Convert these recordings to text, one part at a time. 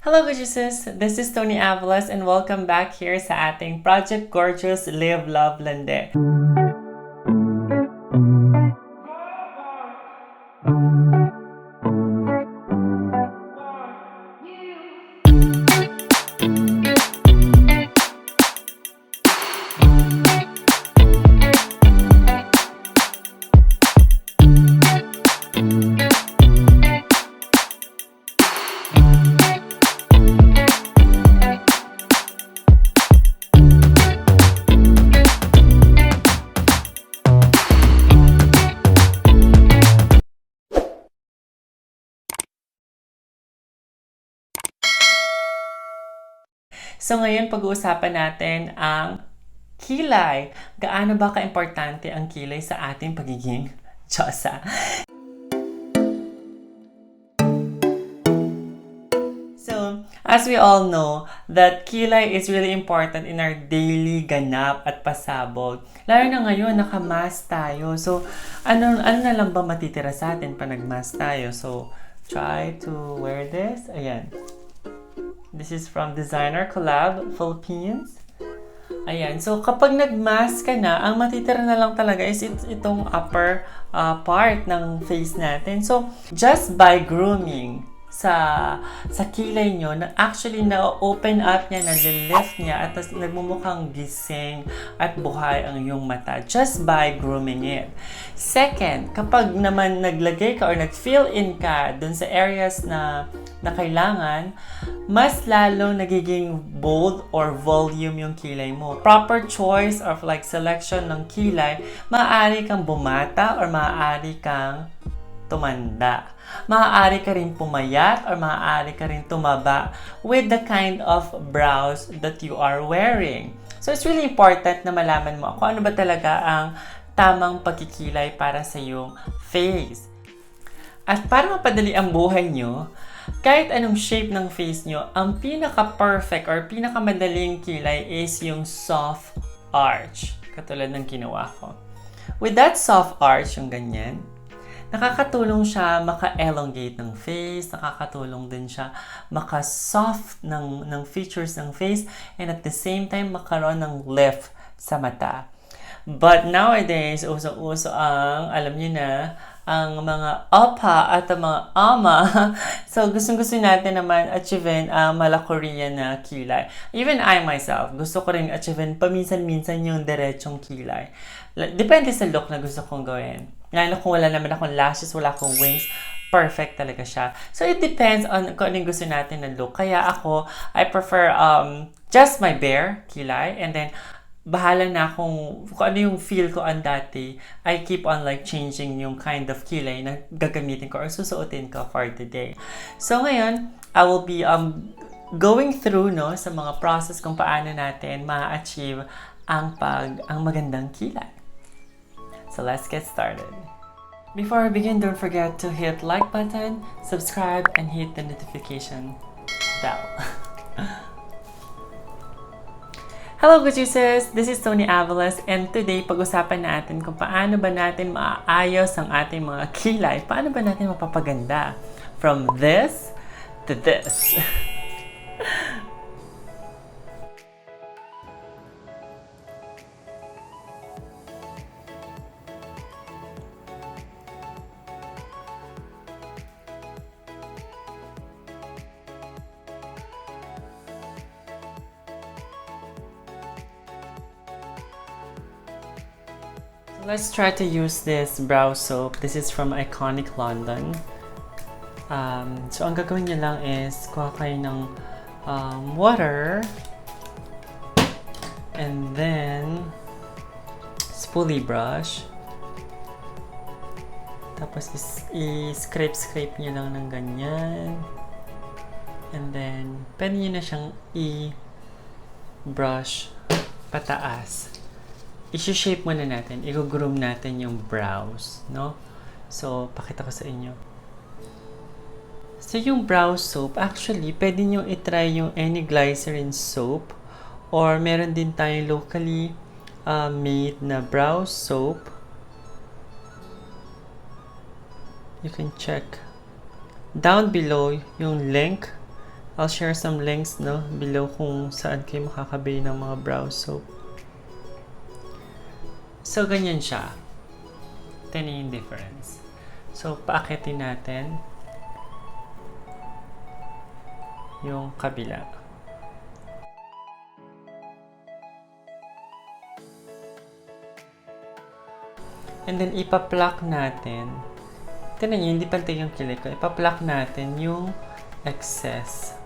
Hello, gorgeousas! This is Toni Aviles and welcome back here sa ating Project Gorgeous Live Love Lande. So ngayon pag-uusapan natin ang kilay. Gaano ba ka-importante ang kilay sa ating pagiging Diyosa? So, as we all know, that kilay is really important in our daily ganap at pasabog. Lalo na ngayon, naka-mask tayo. So, ano na lang ba matitira sa atin pa nag-mask tayo? So, try to wear this. Ayan. This is from Designer Collab, Philippines. Ayan. So, kapag nag-mask ka na, ang matitira na lang talaga is itong upper part ng face natin. So, just by grooming sa kilay nyo, na actually na-open up niya, na-lift niya, at nagmumukhang gising at buhay ang iyong mata just by grooming it. Second, kapag naman naglagay ka or nag-fill in ka dun sa areas na kailangan, mas lalo nagiging bold or volume yung kilay mo. Proper choice of like selection ng kilay, maaari kang bumata or maaari kang tumanda. Maaari ka rin pumayat or maaari ka rin tumaba with the kind of brows that you are wearing. So it's really important na malaman mo kung ano ba talaga ang tamang pagkikilay para sa iyong face. At para mapadali ang buhay nyo, kahit anong shape ng face nyo, ang pinaka-perfect or pinaka-madaling kilay is yung soft arch. Katulad ng ginawa ko. With that soft arch, yung ganyan, nakakatulong siya maka-elongate ng face, nakakatulong din siya maka-soft ng features ng face, and at the same time, makaroon ng lift sa mata. But nowadays, uso-uso ang, alam niyo na, ang mga opa at ang mga ama. So, gusto natin naman achievein ang mala-Korean na kilay. Even I myself, gusto ko rin achievein paminsan-minsan yung diretsong kilay. Depende sa look na gusto kong gawin. Lalo kung wala naman akong lashes, wala akong wings, perfect talaga siya. So, it depends on kung anong gusto natin na look. Kaya ako, I prefer just my bare kilay, and then bahala na kung ano yung feel ko ang dati. I keep on like changing yung kind of kilay na gagamitin ko or susuotin ko for today. So ngayon, I will be going through sa mga process kung paano natin ma-achieve ang magandang kilay. So let's get started. Before I begin, don't forget to hit like button, subscribe, and hit the notification bell. Hello, gorgeousas! This is Toni Aviles, and today pag-usapan natin kung paano ba natin maayos ang ating mga kilay. Paano ba natin mapapaganda from this to this. Let's try to use this brow soap. This is from Iconic London. So, ang gagawin nyo lang is kuha kayo ng water, and then spoolie brush. Tapos i-scrape nyo lang ng ganyan. And then, pwede nyo na siyang i-brush pataas. I-shape muna natin, i-groom natin yung brows, no? So, pakita ko sa inyo. So, yung brow soap, actually, pwede nyo i-try yung any glycerin soap, or meron din tayong locally made na brow soap. You can check down below yung link I'll share some links, no, below kung saan kayo makakabili ng mga brow soap. So, ganyan siya. Ito na yung difference. So, paakitin natin yung kabila. And then, ipa-pluck natin. Tignan nyo, hindi pantay yung kilay ko. Ipa-pluck natin yung excess.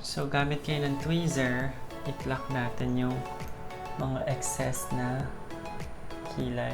So, gamit kayo ng tweezer, i-pluck natin yung mga excess na kilay.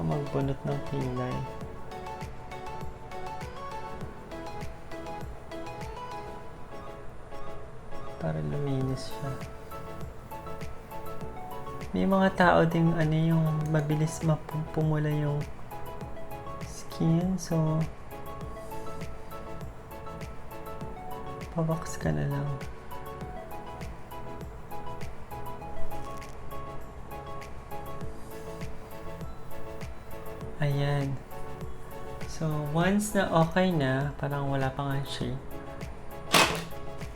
O magbunot ng kilay. Para luminis siya. May mga tao ding yung mabilis mapumula yung skin. So, pabox ka na lang. Ayan. So, once na okay na, parang wala pa nga siya.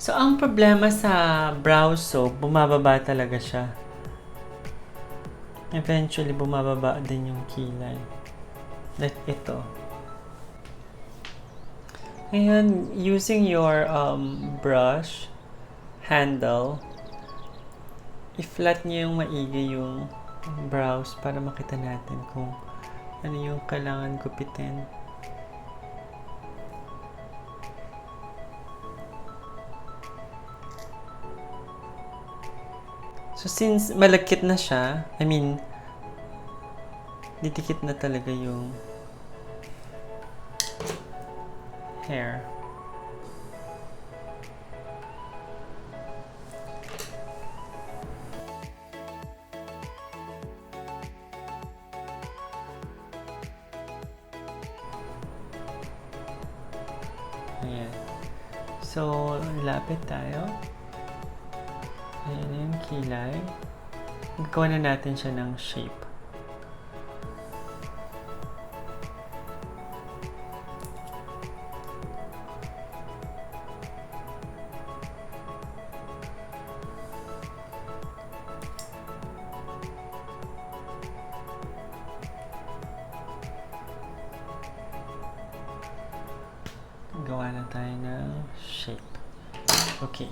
So, ang problema sa brow soap, bumababa talaga siya. Eventually, bumababa din yung kilay. Like ito. Ngayon, using your brush handle, i-flat niyo yung maigi yung brows para makita natin kung ano yung kailangan gupitin. So, since malagkit na siya, didikit na talaga yung hair. Ayan. So, lapit tayo. Ayan na yung kilay. Gagawa na natin siya ng shape. Gawa na tayo ng shape. Okay.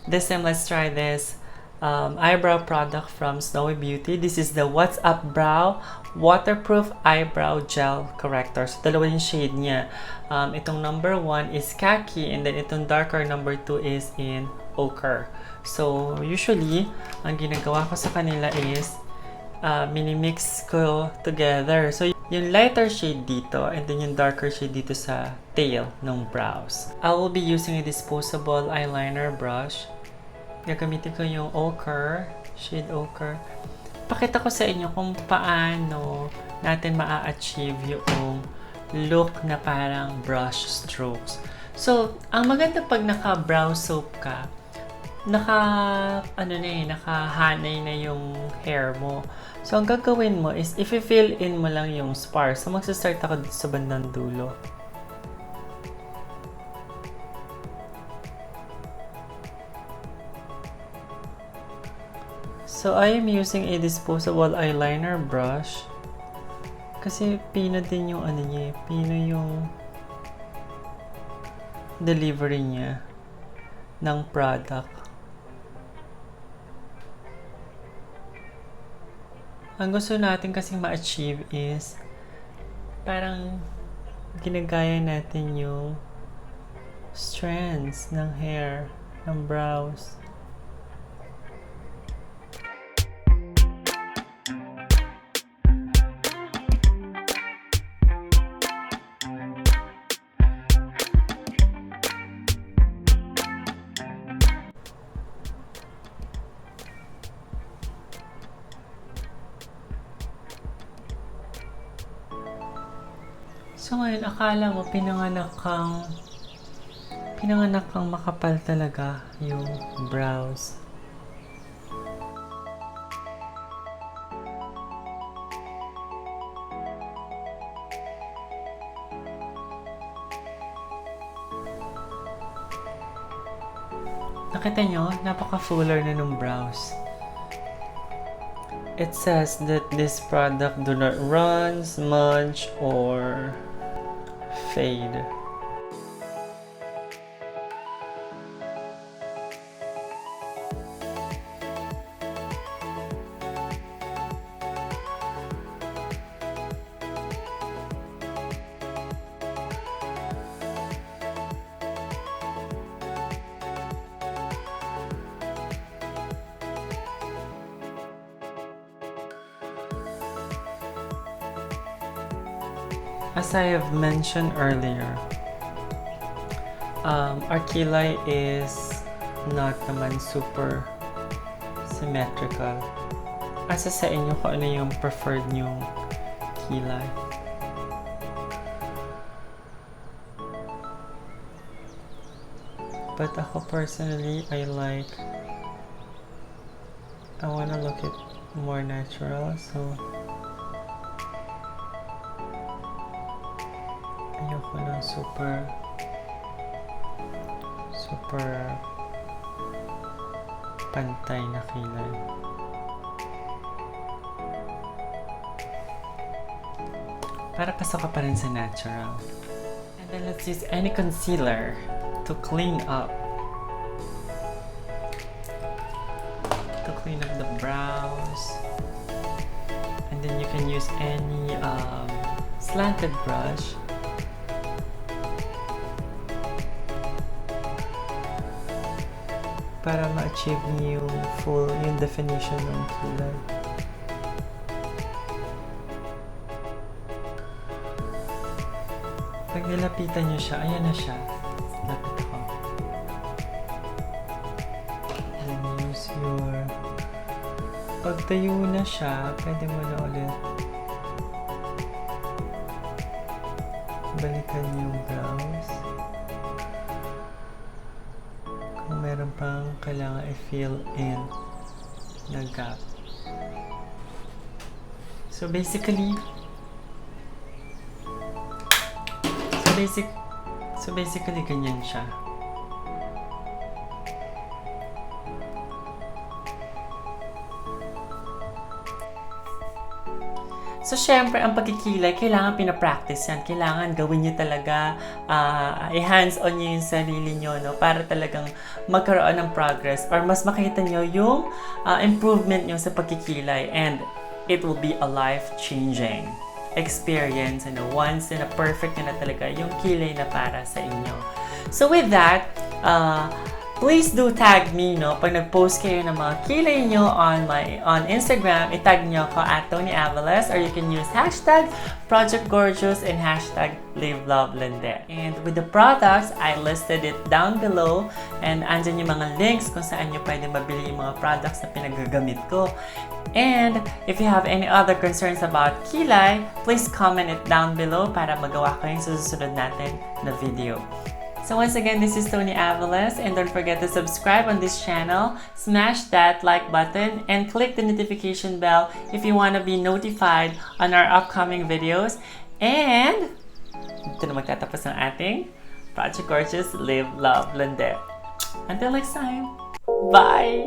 This time, let's try this eyebrow product from Snoe Beauty. This is the What's Up Brow Waterproof Eyebrow Gel Corrector. So, dalawa yung shade niya. Itong number 1 is khaki, and then itong darker number 2 is in ochre. So, usually, ang ginagawa ko sa kanila is mini-mix ko together. So, yung lighter shade dito, and then yung darker shade dito sa tail ng brows. I will be using a disposable eyeliner brush. Gagamitin ko yung ochre, shade ochre. Pakita ko sa inyo kung paano natin maa-achieve yung look na parang brush strokes. So, ang maganda pag naka-brow soap ka, nakahanay na yung hair mo. So, ang gagawin mo is, i-fill in mo lang yung sparse. So, magsa-start ako dito sa bandang dulo. So, I am using a disposable eyeliner brush. Kasi, pino din yung niya, pino yung delivery niya ng product. Ang gusto natin kasing ma-achieve is parang ginagaya natin yung strands ng hair, ng brows. So ngayon, akala mo pinanganak kang makapal talaga yung brows. Nakita nyo? Napaka-fuller na ng brows. It says that this product do not run, smudge, or fade. As I have mentioned earlier, our kilay is not naman super symmetrical. Asa sa inyo kung ano yung preferred nyong kilay. But ako personally, I wanna look it more natural, so ayoko ng super pantay na kilay. Para pasok ka pa rin sa natural. And then let's use any concealer to clean up. The brows. And then you can use any slanted brush. Para ma-achieve niyo yung definition ng kilay. Pag nilapitan niyo siya, ayan na siya. Lapit ako. And use your... Pag tayo na siya, pwede mo na ulit balikan yung brows. Kung meron pang kailangan i-fill in na gap. So basically ganyan siya. So, syempre, ang pagkikilay, kailangan pinapractice yan. Kailangan gawin nyo talaga, i-hands-on nyo yung sarili nyo, no? Para talagang magkaroon ng progress or mas makita nyo yung improvement nyo sa pagkikilay. And it will be a life-changing experience, once in a perfect na talaga yung kilay na para sa inyo. So, with that, please do tag me, no? Pag nag-post kayo ng mga kilay nyo on Instagram, itag nyo ako at Toni Aviles, or you can use hashtag Project Gorgeous and hashtag Live Love Linde. And with the products, I listed it down below, and andyan yung mga links kung saan nyo pwede mabili yung mga products na pinagagamit ko. And if you have any other concerns about kilay, please comment it down below para magawa ko yung susunod natin na video. So once again, this is Toni Aviles, and don't forget to subscribe on this channel, smash that like button, and click the notification bell if you want to be notified on our upcoming videos. And dito na magtatapos ng ating Project Gorgeous Live Love Linde. Until next time, bye!